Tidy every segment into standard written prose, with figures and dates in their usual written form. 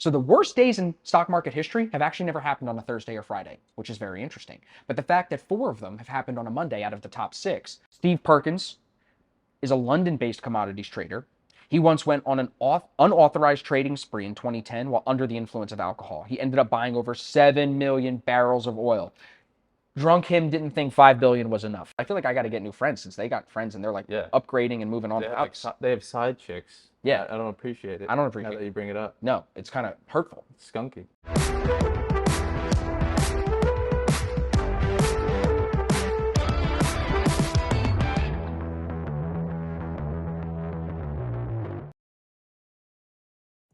So the worst days in stock market history have actually never happened on a Thursday or Friday, which is very interesting. But the fact that 4 of them have happened on a Monday out of the top 6. Steve Perkins is a London-based commodities trader. He once went on an unauthorized trading spree in 2010 while under the influence of alcohol. He ended up buying over 7 million barrels of oil. Drunk him didn't think 5 billion was enough. I feel like I got to get new friends since they got friends and they're like upgrading and moving on to house. They have side chicks. Yeah. I don't appreciate it. I don't appreciate now that you bring it up. No, it's kind of hurtful. It's skunky.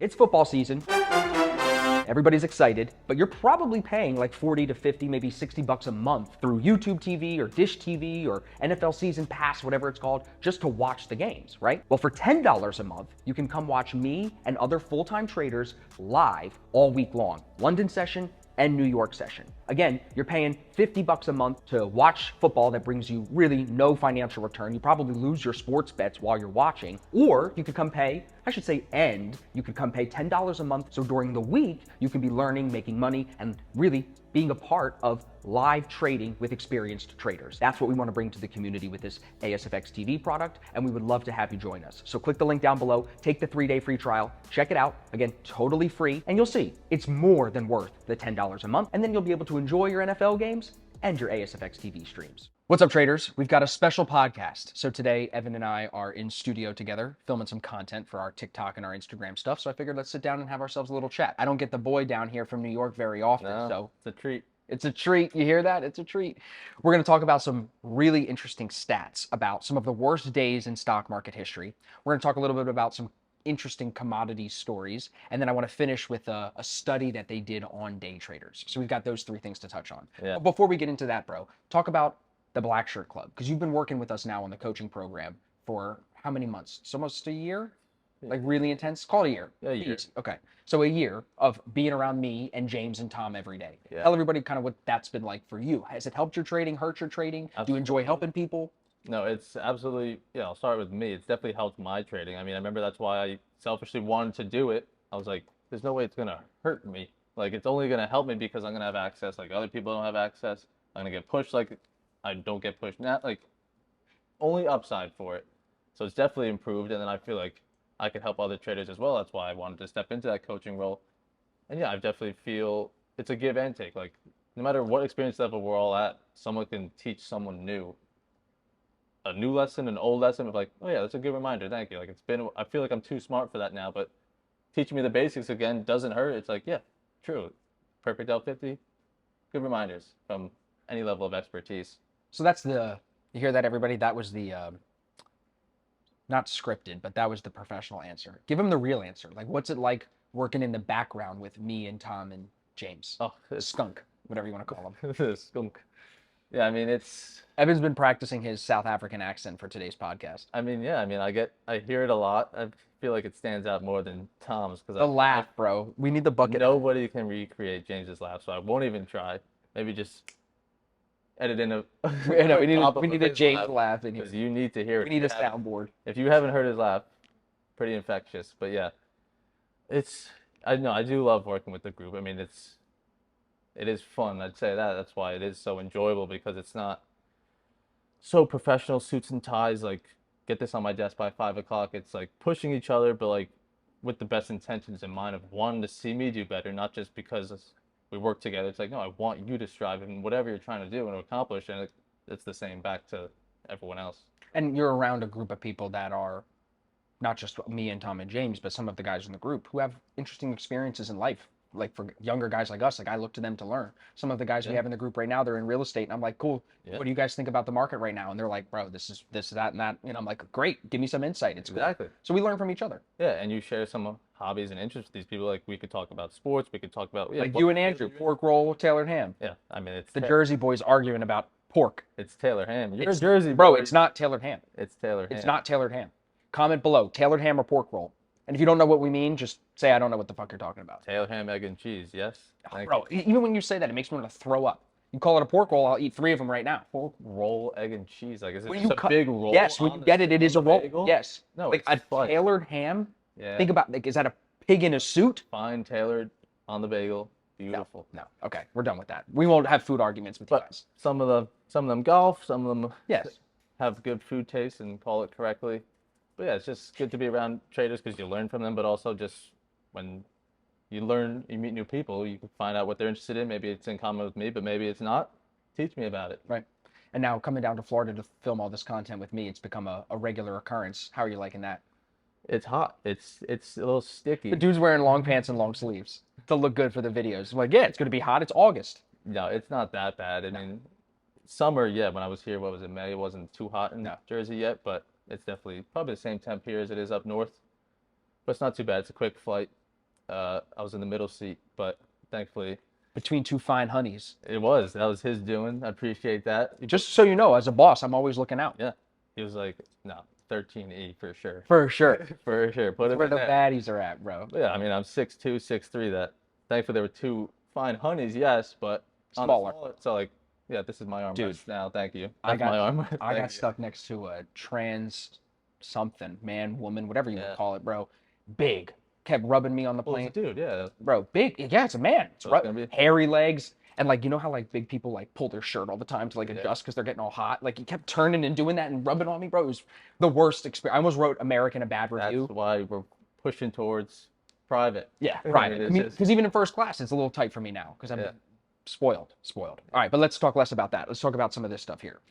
It's football season. Everybody's excited, but you're probably paying like 40 to 50, maybe 60 bucks a month through YouTube TV or Dish TV or NFL Season Pass, whatever it's called, just to watch the games, right? Well, for $10 a month, you can come watch me and other full-time traders live all week long. London session and New York session. Again, you're paying 50 bucks a month to watch football that brings you really no financial return. You probably lose your sports bets while you're watching, or you could come pay, you could come pay $10 a month. So during the week, you can be learning, making money, and really being a part of live trading with experienced traders. That's what we want to bring to the community with this ASFX TV product, and we would love to have you join us. So click the link down below, take the 3-day free trial, check it out. Again, totally free, and you'll see it's more than worth the $10 a month, and then you'll be able to enjoy your NFL games and your ASFX TV streams. What's up, traders? We've got a special podcast. So today, Evan and I are in studio together, filming some content for our TikTok and our Instagram stuff. So I figured let's sit down and have ourselves a little chat. I don't get the boy down here from New York very often, so it's a treat. It's a treat. You hear that? It's a treat. We're going to talk about some really interesting stats about some of the worst days in stock market history. We're going to talk a little bit about some interesting commodity stories. And then I want to finish with a study that they did on day traders. So we've got those 3 things to touch on. Yeah. But before we get into that, bro, talk about the Black Shirt Club, because you've been working with us now on the coaching program for how many months? It's almost a year? Like really intense? Call it a year. Yeah, a year. Okay. So a year of being around me and James and Tom every day. Yeah. Tell everybody kind of what that's been like for you. Has it helped your trading, hurt your trading? Absolutely. Do you enjoy helping people? No, it's absolutely, I'll start with me. It's definitely helped my trading. I mean, I remember that's why I selfishly wanted to do it. I was like, there's no way it's going to hurt me. Like, it's only going to help me because I'm going to have access. Like, other people don't have access. I'm going to get pushed like I don't get pushed. Not like, only upside for it. So it's definitely improved. And then I feel like I could help other traders as well. That's why I wanted to step into that coaching role. And yeah, I definitely feel it's a give and take. Like, no matter what experience level we're all at, someone can teach someone new a new lesson, an old lesson of like, oh yeah, that's a good reminder. Thank you. Like, I feel like I'm too smart for that now, but teaching me the basics again doesn't hurt. It's like, yeah, true. Perfect L50. Good reminders from any level of expertise. So that's you hear that, everybody? That was the, not scripted, but that was the professional answer. Give him the real answer. Like, what's it like working in the background with me and Tom and James? Oh, Skunk, whatever you want to call him. Skunk. Yeah, I mean, Evan's been practicing his South African accent for today's podcast. I mean, yeah, I hear it a lot. I feel like it stands out more than Tom's. The laugh, bro. We need the bucket. Nobody can recreate James's laugh, so I won't even try. Maybe just edit in we need a James laugh in here. Because you need to hear it. We need a soundboard. If you haven't heard his laugh, pretty infectious. But yeah, I do love working with the group. I mean, it is fun. I'd say that. That's why it is so enjoyable, because it's not so professional, suits and ties, like get this on my desk by 5 o'clock. It's like pushing each other, but like with the best intentions in mind of wanting to see me do better, not just because we work together. It's like, no, I want you to strive in whatever you're trying to do and accomplish, and it's the same back to everyone else. And you're around a group of people that are not just me and Tom and James, but some of the guys in the group who have interesting experiences in life. Like for younger guys like us, like I look to them to learn. Some of the guys we have in the group right now, they're in real estate, and I'm like, cool. Yeah. What do you guys think about the market right now? And they're like, bro, this is this, that, and that. And I'm like, great, give me some insight. It's exactly cool. So we learn from each other. Yeah, and you share some hobbies and interests with these people. Like we could talk about sports. We could talk about like you and Andrew, pork roll, tailored ham. Yeah, I mean it's the Jersey boys arguing about pork. It's tailored ham. You're a Jersey boy. Bro. It's not tailored ham. It's tailored ham. It's not tailored ham. Comment below, tailored ham or pork roll. And if you don't know what we mean, just say, I don't know what the fuck you're talking about. Tailored ham, egg, and cheese, yes. Bro, even when you say that, it makes me want to throw up. You call it a pork roll, I'll eat 3 of them right now. Pork roll, egg, and cheese. Like, is it just a big roll? Yes, when you get it, it is a roll. Bagel? Yes. No, like a tailored ham. Yeah. Think about, like, is that a pig in a suit. Fine tailored on the bagel. Beautiful. No. Okay, we're done with that. We won't have food arguments with you But guys. some of them golf, some of them Yes. have good food taste and call it correctly. But yeah, it's just good to be around traders because you learn from them, but also just when you learn, you meet new people, you can find out what they're interested in. Maybe it's in common with me, but maybe it's not. Teach me about it. Right. And now coming down to Florida to film all this content with me, it's become a regular occurrence. How are you liking that? It's hot. It's a little sticky. The dude's wearing long pants and long sleeves to look good for the videos. I'm like, yeah, it's going to be hot. It's August. No, it's not that bad. I mean, summer, yeah, when I was here, what was it, May? It wasn't too hot in Jersey yet, but it's definitely probably the same temp here as it is up north. But it's not too bad. It's a quick flight. I was in the middle seat, but thankfully Between two fine honeys. that was his doing. I appreciate that. Just so you know, as a boss, I'm always looking out. Yeah, he was like, no, 13E for sure. For sure. For sure. Put it Where in the there. baddies are at, bro. But yeah, I mean, I'm 6'2", 6'3". That thankfully there were two fine honeys, yes, but on the Smaller. So like, yeah, this is my arm Dude, now. Thank you. I That's my arm. I Thank got you. stuck next to a trans something, man, woman, whatever you Yeah. would call it, bro. Big. Kept rubbing me on the Well, plane. it's a dude, yeah. Bro, big. Yeah, it's a man. It's So it's gonna be- hairy legs. And like, you know how like big people like pull their shirt all the time to like Yeah. adjust because they're getting all hot? Like he kept turning and doing that and rubbing on me, bro. It was the worst experience. I almost wrote American a bad review. That's why we're pushing towards private. Yeah, I mean, private. it's just- Because even in first class, it's a little tight for me now because I'm Yeah. spoiled. All right, but let's talk less about that. Let's talk about some of this stuff here.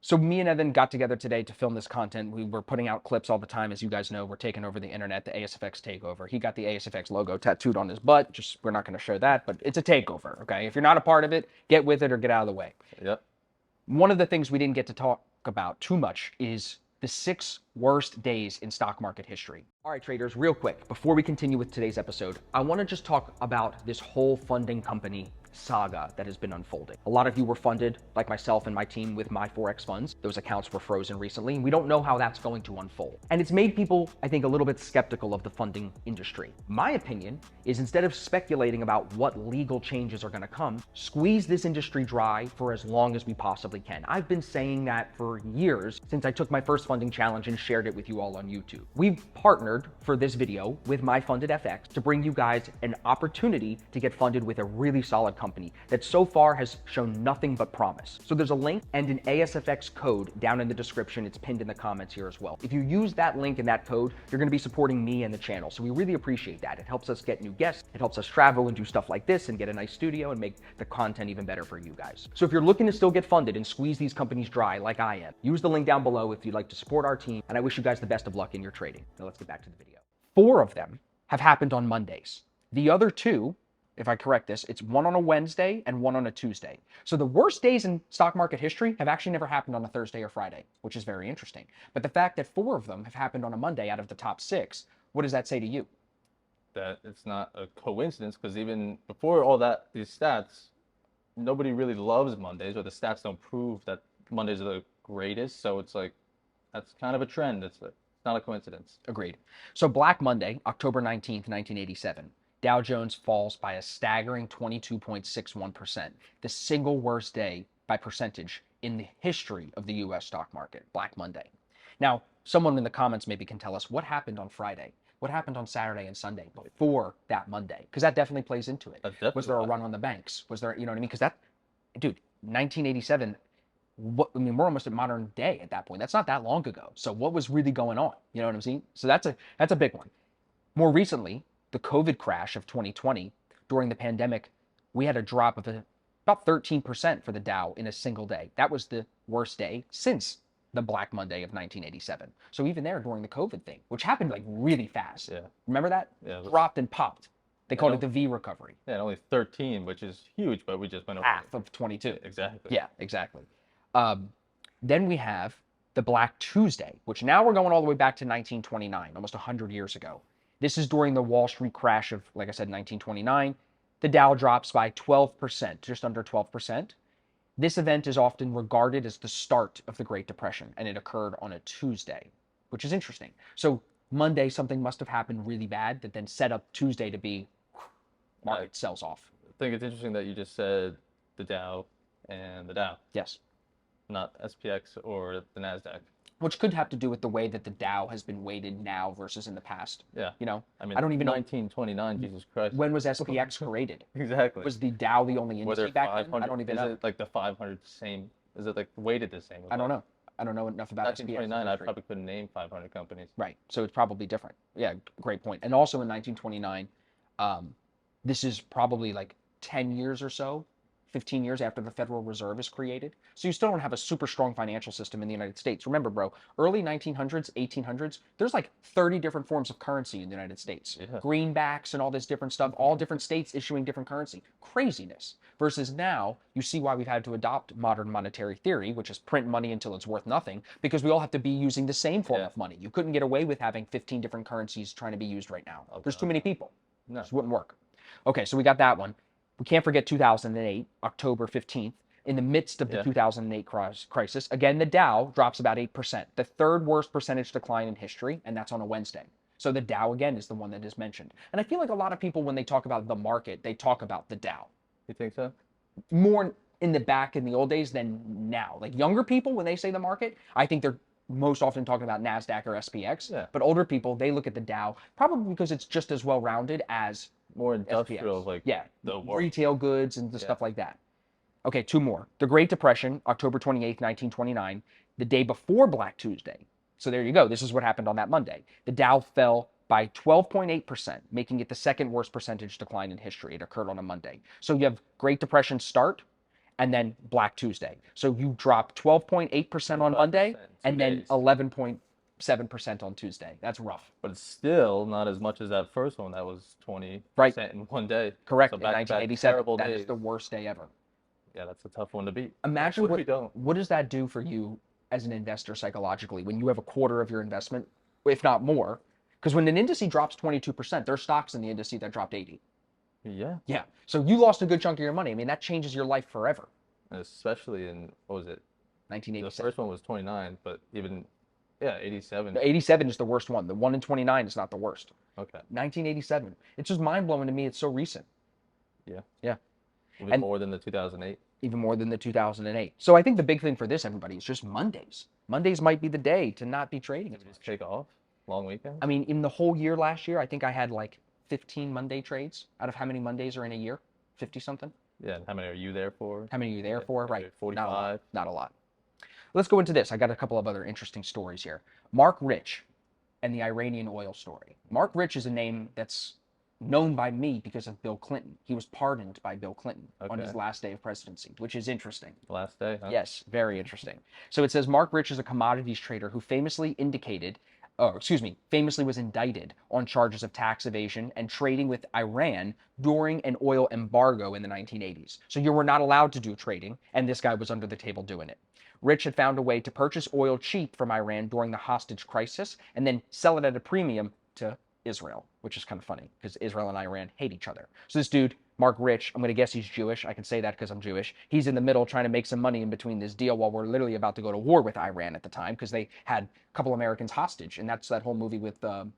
So me and Evan got together today to film this content. We were putting out clips all the time. As you guys know, we're taking over the internet, the ASFX takeover. He got the ASFX logo tattooed on his butt. Just, we're not going to show that, but it's a takeover, okay? If you're not a part of it, get with it or get out of the way. Yep. One of the things we didn't get to talk about too much is the 6 worst days in stock market history. All right, traders, real quick, before we continue with today's episode, I want to just talk about this whole funding company saga that has been unfolding. A lot of you were funded, like myself and my team, with my Forex funds. Those accounts were frozen recently, and we don't know how that's going to unfold. And it's made people, I think, a little bit skeptical of the funding industry. My opinion is instead of speculating about what legal changes are going to come, squeeze this industry dry for as long as we possibly can. I've been saying that for years since I took my first funding challenge and shared it with you all on YouTube. We've partnered for this video with My Funded FX to bring you guys an opportunity to get funded with a really solid company that so far has shown nothing but promise. So there's a link and an ASFX code down in the description. It's pinned in the comments here as well. If you use that link and that code, you're going to be supporting me and the channel. So we really appreciate that. It helps us get new guests. It helps us travel and do stuff like this and get a nice studio and make the content even better for you guys. So if you're looking to still get funded and squeeze these companies dry like I am, use the link down below if you'd like to support our team. And I wish you guys the best of luck in your trading. Now let's get back to the video. 4 of them have happened on Mondays. The other 2, if I correct this, it's one on a Wednesday and one on a Tuesday. So the worst days in stock market history have actually never happened on a Thursday or Friday, which is very interesting. But the fact that 4 of them have happened on a Monday out of the top 6, what does that say to you? That it's not a coincidence because even before all that, these stats, nobody really loves Mondays, or the stats don't prove that Mondays are the greatest. So it's like, that's kind of a trend. It's not a coincidence. Agreed. So Black Monday, October 19th, 1987. Dow Jones falls by a staggering 22.61%, the single worst day by percentage in the history of the US stock market, Black Monday. Now, someone in the comments maybe can tell us what happened on Friday, what happened on Saturday and Sunday before that Monday, because that definitely plays into it. Was there a run on the banks? Was there, you know what I mean? Because that, dude, 1987, I mean, we're almost at modern day at that point. That's not that long ago. So what was really going on? You know what I'm saying? So that's a big one. More recently, the COVID crash of 2020, during the pandemic, we had a drop of about 13% for the Dow in a single day. That was the worst day since the Black Monday of 1987. So even there during the COVID thing, which happened like really fast. Yeah. Remember that? Yeah. Dropped and popped. They called it the V recovery. Yeah, only 13, which is huge, but we just went over Half of 22. Exactly. Yeah, exactly. Then we have the Black Tuesday, which now we're going all the way back to 1929, almost 100 years ago. This is during the Wall Street crash of, like I said, 1929. The Dow drops by 12%, just under 12%. This event is often regarded as the start of the Great Depression, and it occurred on a Tuesday, which is interesting. So Monday, something must have happened really bad that then set up Tuesday to be, market sells off. I think it's interesting that you just said the Dow and the Dow, Yes. not SPX or the NASDAQ. which could have to do with the way that the Dow has been weighted now versus in the past. Yeah. You know, I mean, I don't even know 1929, Jesus Christ. when was SPX created. Exactly. Was the Dow the only Were there industry back then? 500? I don't even Is know. it like the 500 same? Is it like weighted the same? I don't know. I don't know enough about SPX. 1929, I probably couldn't name 500 companies. Right. So it's probably different. Yeah, great point. And also in 1929, this is probably like 10 years or so, 15 years after the Federal Reserve is created. So you still don't have a super strong financial system in the United States. Remember, bro, early 1900s, 1800s, there's like 30 different forms of currency in the United States. Yeah. Greenbacks and all this different stuff, all different states issuing different currency. Craziness. Versus now, you see why we've had to adopt modern monetary theory, which is print money until it's worth nothing, because we all have to be using the same form of money. You couldn't get away with having 15 different currencies trying to be used right now. There's too many people. No. This wouldn't work. Okay, so we got that one. We can't forget 2008, October 15th, in the midst of the 2008 crisis. Again, the Dow drops about 8%, the third worst percentage decline in history, and that's on a Wednesday. So the Dow, again, is the one that is mentioned. And I feel like a lot of people, when they talk about the market, they talk about the Dow. You think so? More in the old days than now. Like younger people, when they say the market, I think they're most often talking about NASDAQ or SPX. Yeah. But older people, they look at the Dow, probably because it's just as well-rounded as More industrial, SPX. like the work. retail goods and the stuff like that. Okay, two more. The Great Depression, October 28th, 1929, the day before Black Tuesday. So there you go. This is what happened on that Monday. The Dow fell by 12.8%, making it the second worst percentage decline in history. It occurred on a Monday. So you have Great Depression start and then Black Tuesday. So you drop 12.8% on Monday and then 11.7% on Tuesday. That's rough. But it's still not as much as that first one that was 20% in one day. Correct. So in back-to-back 1987, terrible that days. is the worst day ever. Yeah, that's a tough one to beat. Imagine we don't. what does that do for you as an investor psychologically when you have a quarter of your investment, if not more? Because when an indice drops 22%, there's stocks in the indice that dropped 80. Yeah. Yeah. So you lost a good chunk of your money. I mean, that changes your life forever. Especially in, what was it? 1987. The first one was 29, but even, 87. The 87 is the worst one. The one in 29 is not the worst. Okay. 1987. It's just mind-blowing to me. It's so recent. Yeah. Yeah. Even more than the 2008. Even more than the 2008. So I think the big thing for this, everybody, is just Mondays. Mondays might be the day to not be trading. Just take off? Long weekend? I mean, in the whole year last year, I think I had like 15 Monday trades out of how many Mondays are in a year? 50 something? Yeah, and how many are you there for? How many are you there for? Right. 45. Not a lot. Let's go into this. I got a couple of other interesting stories here. Mark Rich and the Iranian oil story. Mark Rich is a name that's known by me because of Bill Clinton. He was pardoned by Bill Clinton on his last day of presidency, which is interesting. Last day, huh? Yes, very interesting. So it says Mark Rich is a commodities trader who famously was indicted on charges of tax evasion and trading with Iran during an oil embargo in the 1980s. So you were not allowed to do trading, and this guy was under the table doing it. Rich had found a way to purchase oil cheap from Iran during the hostage crisis and then sell it at a premium to Israel, which is kind of funny because Israel and Iran hate each other. So this dude, Mark Rich, I'm going to guess he's Jewish. I can say that because I'm Jewish. He's in the middle trying to make some money in between this deal while we're literally about to go to war with Iran at the time because they had a couple Americans hostage. And that's that whole movie with Ben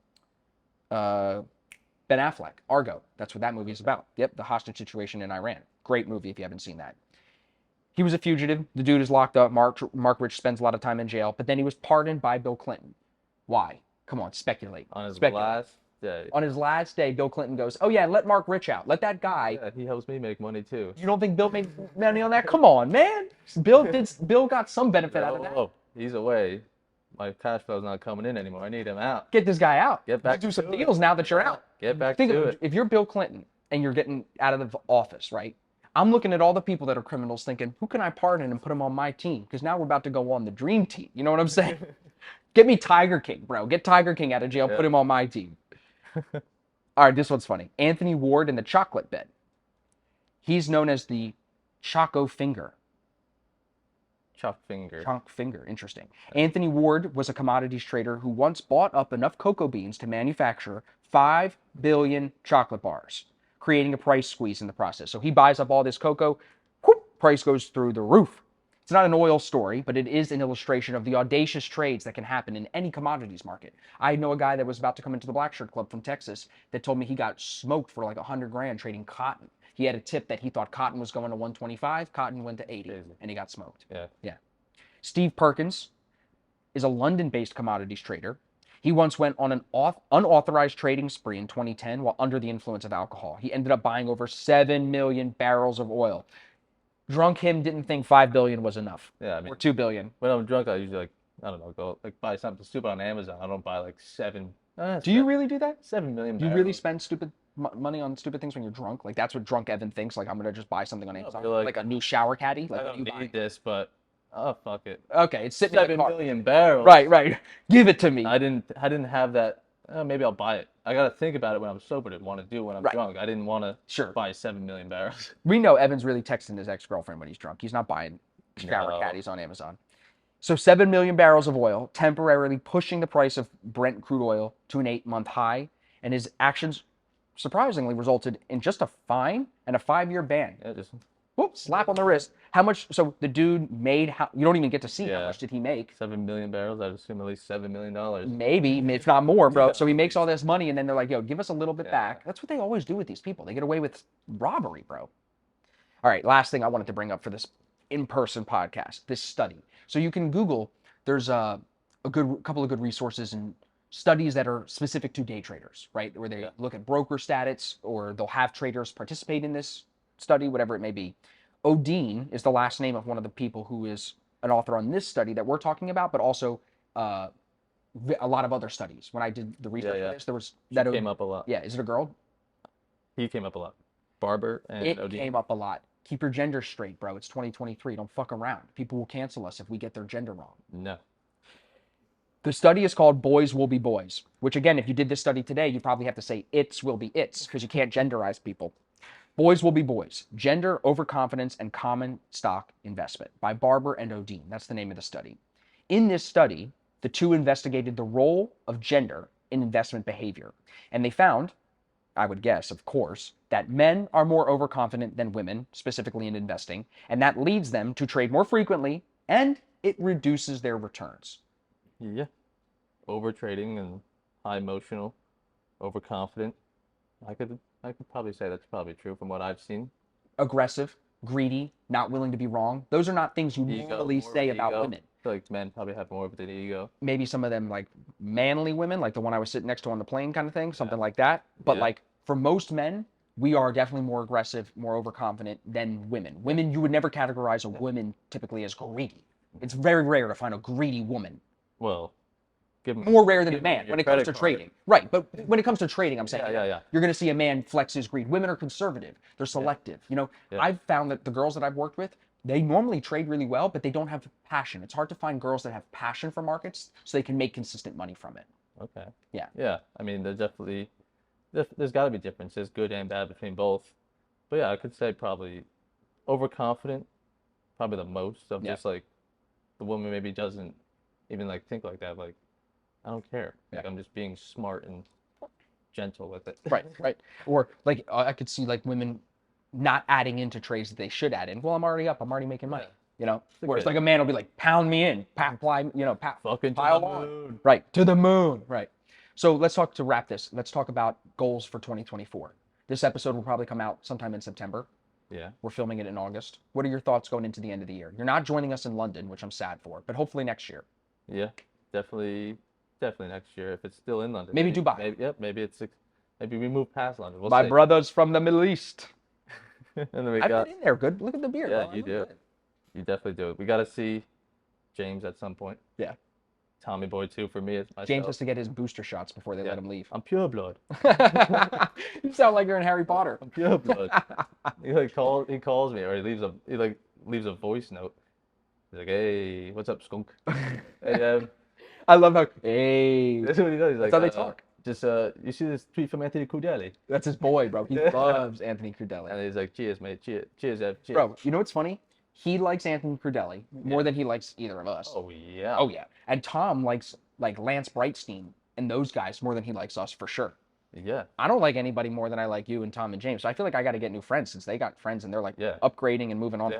Affleck, Argo. That's what that movie is about. Yep, the hostage situation in Iran. Great movie if you haven't seen that. He was a fugitive. The dude is locked up. Mark Rich spends a lot of time in jail. But then he was pardoned by Bill Clinton. Why? Come on, speculate. On his speculate. last day. On his last day, Bill Clinton goes, oh yeah, let Mark Rich out. Let that guy. Yeah, he helps me make money too. You don't think Bill made money on that? Come on, man. Bill got some benefit out of that. Oh, he's away. My cash flow's not coming in anymore. I need him out. Get this guy out. Get back do some deals now that you're out. Get back to it. If you're Bill Clinton and you're getting out of the office, right? I'm looking at all the people that are criminals thinking, who can I pardon and put them on my team? Because now we're about to go on the dream team. You know what I'm saying? Get me Tiger King, bro. Get Tiger King out of jail. Put him on my team. All right, this one's funny. Anthony Ward in the chocolate bed. He's known as the Choco Finger. Chalk finger. Chalk finger. Interesting. Anthony Ward was a commodities trader who once bought up enough cocoa beans to manufacture 5 billion chocolate bars, creating a price squeeze in the process. So he buys up all this cocoa, whoop, price goes through the roof. It's not an oil story, but it is an illustration of the audacious trades that can happen in any commodities market. I know a guy that was about to come into the Black Shirt Club from Texas that told me he got smoked for like 100 grand trading cotton. He had a tip that he thought cotton was going to 125, cotton went to 80, and he got smoked. Yeah. Steve Perkins is a London-based commodities trader. He once went on an unauthorized trading spree in 2010 while under the influence of alcohol. He ended up buying over 7 million barrels of oil. Drunk him didn't think 5 billion was enough. Yeah, I mean, or 2 billion. when I'm drunk, I usually like, I don't know, go like buy something stupid on Amazon. I don't buy like Do you really do that? 7 million Do you really barrels. spend stupid money on stupid things when you're drunk? Like that's what drunk Evan thinks. Like I'm gonna just buy something on Amazon, you're like, like a new shower caddy. Like I what do you don't buy? need this, but oh fuck it. Okay, it's sitting in the 7 car. million barrels. Right. Give it to me. I didn't have that. Maybe I'll buy it. I gotta think about it when I'm sober to want to do it when I'm Right. drunk. I didn't want to Sure. buy 7 million barrels. We know Evan's really texting his ex-girlfriend when he's drunk. He's not buying shower No. caddies on Amazon. So 7 million barrels of oil, temporarily pushing the price of Brent crude oil to an 8-month high, and his actions surprisingly resulted in just a fine and a 5-year ban. Yeah, just Whoop, slap on the wrist. How much? So the dude made, you don't even get to see how Yeah. much did he make. 7 million barrels. I'd assume at least $7 million. Maybe, if not more, bro. So he makes all this money, and then they're like, yo, give us a little bit Yeah. back. That's what they always do with these people. They get away with robbery, bro. All right, last thing I wanted to bring up for this in-person podcast, this study. So you can Google, there's a couple of good resources and studies that are specific to day traders, right? Where they look at broker status, or they'll have traders participate in this study, whatever it may be. Odin is the last name of one of the people who is an author on this study that we're talking about, but also a lot of other studies. When I did the research for this, there was That came up a lot. Yeah, is it a girl? He came up a lot. Barber and It Odin. came up a lot. Keep your gender straight, bro. It's 2023. Don't fuck around. People will cancel us if we get their gender wrong. No. The study is called Boys Will Be Boys, which again, if you did this study today, you probably have to say its will be its, because you can't genderize people. Boys Will Be Boys, Gender, Overconfidence, and Common Stock Investment by Barber and Odin. That's the name of the study. In this study, the two investigated the role of gender in investment behavior. And they found, I would guess, of course, that men are more overconfident than women, specifically in investing, and that leads them to trade more frequently, and it reduces their returns. Yeah. Over trading and high emotional, overconfident. I could probably say that's probably true from what I've seen. Aggressive, greedy, not willing to be wrong. Those are not things you Ego, normally more of say an about ego. women. I feel like men probably have more of an ego. Maybe some of them like manly women, like the one I was sitting next to on the plane kind of thing, something like that. But like for most men, we are definitely more aggressive, more overconfident than women. Women, you would never categorize a woman typically as greedy. It's very rare to find a greedy woman. Well, More rare than a man your when it comes credit to card. trading. Right, but when it comes to trading, I'm saying, Yeah. you're going to see a man flex his greed. Women are conservative. They're selective. You know, I've found that the girls that I've worked with, they normally trade really well, but they don't have passion. It's hard to find girls that have passion for markets so they can make consistent money from it. Okay. Yeah. Yeah. I mean, there's got to be differences, good and bad, between both. But yeah, I could say probably overconfident, probably the most of just like the woman maybe doesn't even like think like that. Like, I don't care. Like, I'm just being smart and gentle with it. Right. Or like I could see like women not adding into trades that they should add in. Well, I'm already up. I'm already making money. You know, whereas like a man will be like, pound me in, Fucking pile to the on. moon. Right, to the moon. Right. So let's wrap this. Let's talk about goals for 2024. This episode will probably come out sometime in September. Yeah. We're filming it in August. What are your thoughts going into the end of the year? You're not joining us in London, which I'm sad for, but hopefully next year. Yeah, definitely next year if it's still in London. Maybe Dubai. Maybe we move past London. We'll My see. brothers from the Middle East. And then we I've got been in there. Good. Look at the beard. yeah, bro. you do. You definitely do. We got to see James at some point. Yeah. Tommy Boy too for me. It's myself. James has to get his booster shots before they let him leave. I'm pure blood. You sound like you're in Harry Potter. I'm pure blood. He calls me, or he leaves a voice note. He's like, "Hey, what's up, skunk?" Hey, I love how, hey. that's what he does. He's like, That's how they talk. Just you see this tweet from Anthony Crudele? That's his boy, bro. He loves Anthony Crudele. And he's like, "Cheers, mate. Cheers, Ev. Cheers." Bro, you know what's funny? He likes Anthony Crudele more than he likes either of us. Oh yeah. Oh yeah. And Tom likes like Lance Brightstein and those guys more than he likes us for sure. Yeah. I don't like anybody more than I like you and Tom and James. So I feel like I got to get new friends since they got friends and they're like upgrading and moving on.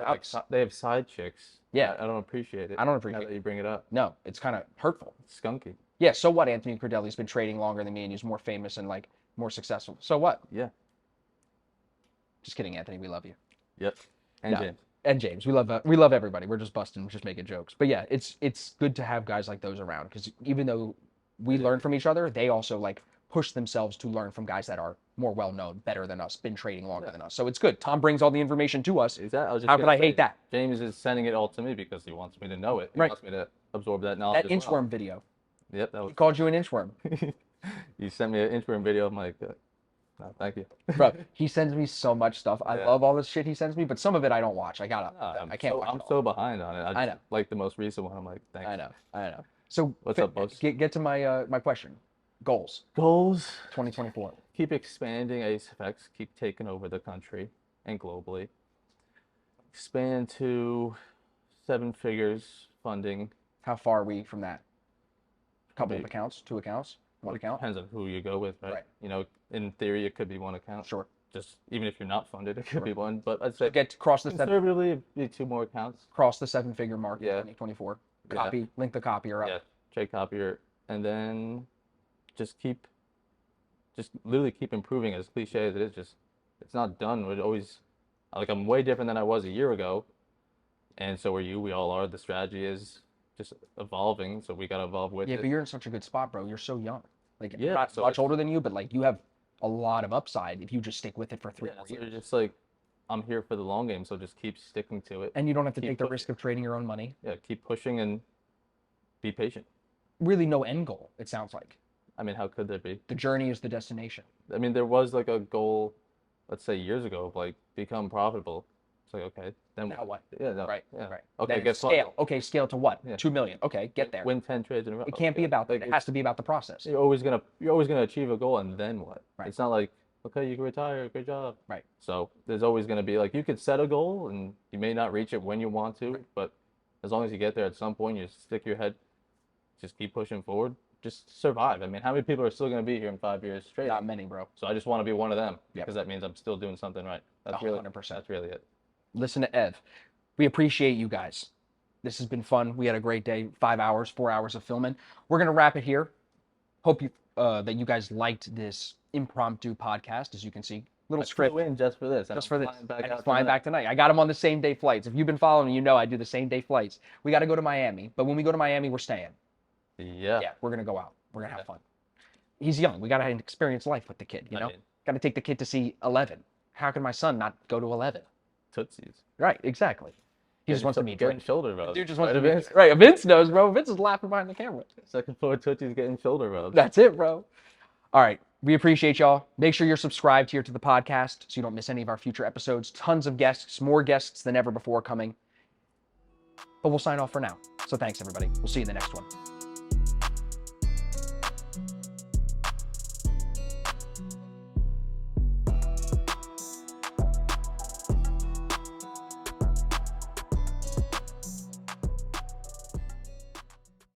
They have side chicks. Yeah. I don't appreciate it. I don't appreciate now that you bring it up. No, it's kind of hurtful. It's skunky. Yeah, so what? Anthony Crudele's been trading longer than me and he's more famous and like more successful. So what? Yeah. Just kidding, Anthony. We love you. Yep. And No. James. And James, we love everybody. We're just busting, just making jokes. But yeah, it's good to have guys like those around because even though we learn from each other, they also like push themselves to learn from guys that are more well known, better than us, been trading longer than us. So it's good. Tom brings all the information to us. Exactly. How could I hate that? James is sending it all to me because he wants me to know it. He Right. wants me to absorb that knowledge. That as well. inchworm video. Yep, that was. He called you an inchworm. You sent me an inchworm video. I'm like, no, thank you. Bro, he sends me so much stuff. I love all this shit he sends me, but some of it I don't watch. I can't watch I'm it all. so behind on it. I know. Like the most recent one. I'm like, thanks. I know. So What's up, boss? Get to my my question. Goals. Goals. 2024. Keep expanding ASFX. Keep taking over the country and globally. Expand to 7 figures funding. How far are we from that? A couple of accounts, 2 accounts, 1 account. Depends on who you go with, right? Right. You know, in theory, it could be 1 account. Sure. Just even if you're not funded, it could be 1. But I'd say Cross the conservatively, it'd be 2 more accounts. Cross the 7-figure mark in Yeah. 2024. Copy, link the copier up. Yeah, trade copier, and then just literally keep improving. As cliche as it is, it's not done. We're always like I'm way different than I was a year ago, and so are you. We all are. The strategy is just evolving, so we gotta evolve with Yeah, it. but you're in such a good spot, bro. You're so young. Like, Yeah, not so much older than you, but like you have a lot of upside if you just stick with it for 3 Yeah, more so years. you're just like I'm here for the long game, so just keep sticking to it. And you don't have to Keep take the pushing. risk of trading your own money. Yeah, keep pushing and be patient. Really, no end goal. It sounds like I mean, how could there be? the journey is the destination. I mean, there was like a goal, let's say years ago, of like become profitable. It's like, okay, then Now what? Yeah, no, Right. yeah. Right. Okay, Then guess scale. what? Okay, scale to what? Yeah. 2 million. Okay, get there. Win 10 trades in a row. It can't be about that. Like, It has to be about the process. you're always gonna achieve a goal, and then what? Right. It's not like, okay, you can retire, great job. Right. So there's always gonna be like you could set a goal, and you may not reach it when you want to, Right. but as long as you get there at some point, you stick your head, just keep pushing forward, just survive. I mean, how many people are still gonna be here in 5 years straight? Not many, bro. So I just want to be one of them Yep. because that means I'm still doing something right. That's 100%. That's really it. Listen to Ev. We appreciate you guys. This has been fun. We had a great day. 5 hours, 4 hours of filming. We're gonna wrap it here. Hope you that you guys liked this impromptu podcast. As you can see, little script Flew in just for this. just for this. Back And out he's flying tonight. back tonight. I got him on the same day flights. If you've been following me, you know I do the same day flights. We got to go to Miami, but when we go to Miami, we're staying. Yeah. Yeah, we're gonna go out. We're gonna have fun. He's young. We gotta experience life with the kid. You I know, mean- got to take the kid to see 11. How can my son not go to 11? Tootsies. Right, exactly. He just wants to meet getting Drake. shoulder rubs. Dude just wants to Right, meet Right, Vince knows, bro. Vince is laughing behind the camera. Second floor Tootsies getting shoulder rubs. That's it, bro. All right. We appreciate y'all. Make sure you're subscribed here to the podcast so you don't miss any of our future episodes. Tons of guests, more guests than ever before coming. But we'll sign off for now. So thanks, everybody. We'll see you in the next one.